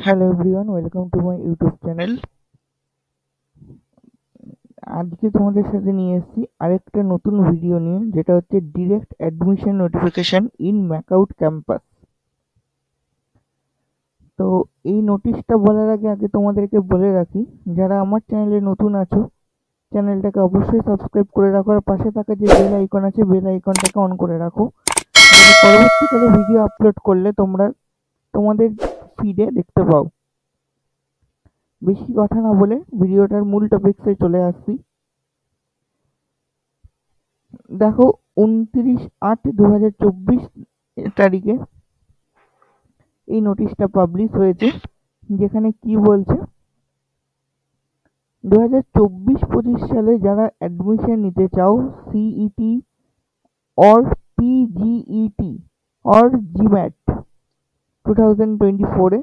Hello everyone, welcome to my YouTube channel. আজকে তোমাদের সাথে নিয়ে এসেছি আরেকটা নতুন ভিডিও নিয়ে, যেটা হচ্ছে direct admission notification in MAKAUT campus. তো এই নোটিশটা বলার আগে আগে তোমাদেরকে বলে রাখি, যারা আমার চ্যানেলে নতুন আছো চ্যানেলটাকে অবশ্যই সাবস্ক্রাইব করে রাখো, আর পাশে থাকা যে বেল আইকন আছে বেল আইকনটাকে অন করে রাখো, যাতে পরবর্তীকালে ভিডিও আপলোড করলে তোমরা তোমাদের ফিডে দেখতে পাও। বেশি কথা না বলে ভিডিওটার মূল টপিকসে চলে আসছি। দেখো, 29/8/2024 তারিখে এই নোটিশটা পাবলিশ হয়েছে, যেখানে কি বলছে, 2024-25 সালে যারা অ্যাডমিশন নিতে চাও CET or PGET or GMAT 2024 এ,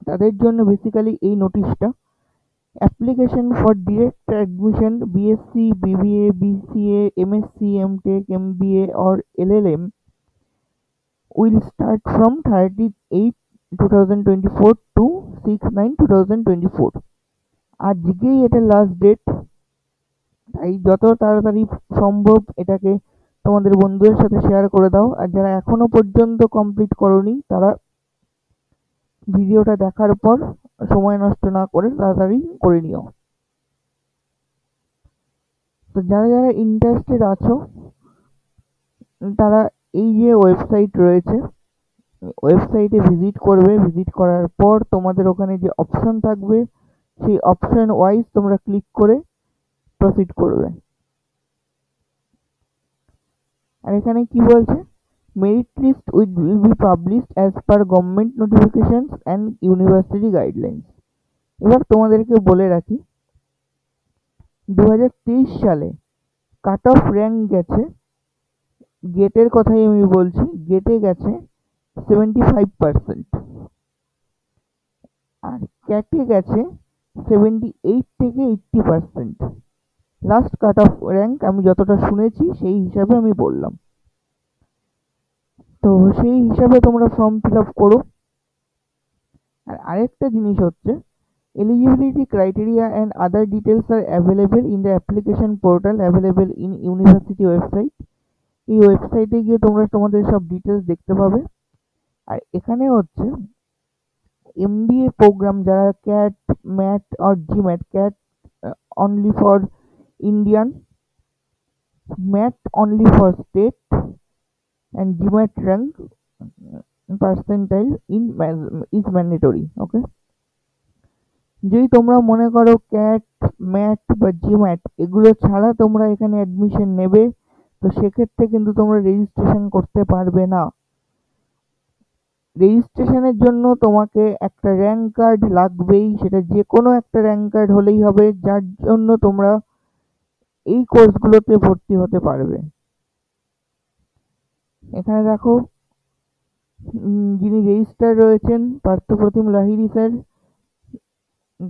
তাদের জন্য বেসিক্যালি এই নোটিশটা। Application for direct admission BSc, BBA, BCA, MSc, MTech, MBA or LLM will start from 30/8/2024 to 6/9/2024। আজকেই এটা লাস্ট ডেট, তাই যত তাড়াতাড়ি সম্ভব এটাকে তোমাদের বন্ধুদের সাথে শেয়ার করে দাও। আর যারা এখনো পর্যন্ত কমপ্লিট করোনি তারা ভিডিওটা দেখার পর সময় নষ্ট না করে তাড়াতাড়ি করে নিও। তো যারা যারা ইন্টারেস্টেড আছো তারা এই যে ওয়েবসাইট রয়েছে, ওয়েবসাইটে ভিজিট করবে। ভিজিট করার পর তোমাদের ওখানে যে অপশন থাকবে সেই অপশন ওয়াইজ তোমরা ক্লিক করে প্রসিড করবে। আর এখানে কি বলছে, merit list will be published as per government notifications and university guidelines. এবার তোমাদেরকে বলে রাখি, 2023 সালে কাট অফ র্যাঙ্ক গেছে, গেটের কথাই আমি বলছি, গেটে গেছে 75%, আর ক্যাটে গেছে 78 থেকে 80%। লাস্ট কাট অফ র্যাঙ্ক আমি যতটা শুনেছি সেই হিসাবে আমি বললাম। তো সেই হিসাবে তোমরা ফর্ম ফিল আপ করো। আর আরেকটা জিনিস হচ্ছে, eligibility criteria and other details are available in the application portal available in university website। এই ওয়েবসাইটে গিয়ে তোমরা তোমাদের সব ডিটেলস দেখতে পাবে। আর এখানে হচ্ছে এমবিএ প্রোগ্রাম, যারা ক্যাট, ম্যাট আর GMAT, CAT only for Indian, MAT only for state and GMAT rank percentile in is mandatory। Okay, যদি তোমরা মনে করো ক্যাট, ম্যাট বা জিম্যাট এগুলো ছাড়া তোমরা এখানে অ্যাডমিশন নেবে, তো সেক্ষেত্রে কিন্তু তোমরা রেজিস্ট্রেশন করতে পারবে না। রেজিস্ট্রেশনের জন্য তোমাকে একটা র্যাঙ্ক কার্ড লাগবেই, সেটা যে কোনো একটা র্যাঙ্ক কার্ড হলেই হবে, যার জন্য তোমরা এই কোর্সগুলোতে ভর্তি হতে পারবে। এখানে দেখো, যিনি রেজিস্ট্রার রয়েছেন পার্থপ্রতিম লাহিড়ী স্যার,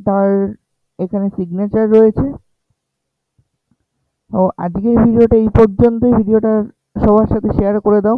তার এখানে সিগনেচার রয়েছে। ও আজকের ভিডিওটা এই পর্যন্তই। ভিডিওটা সবার সাথে শেয়ার করে দাও।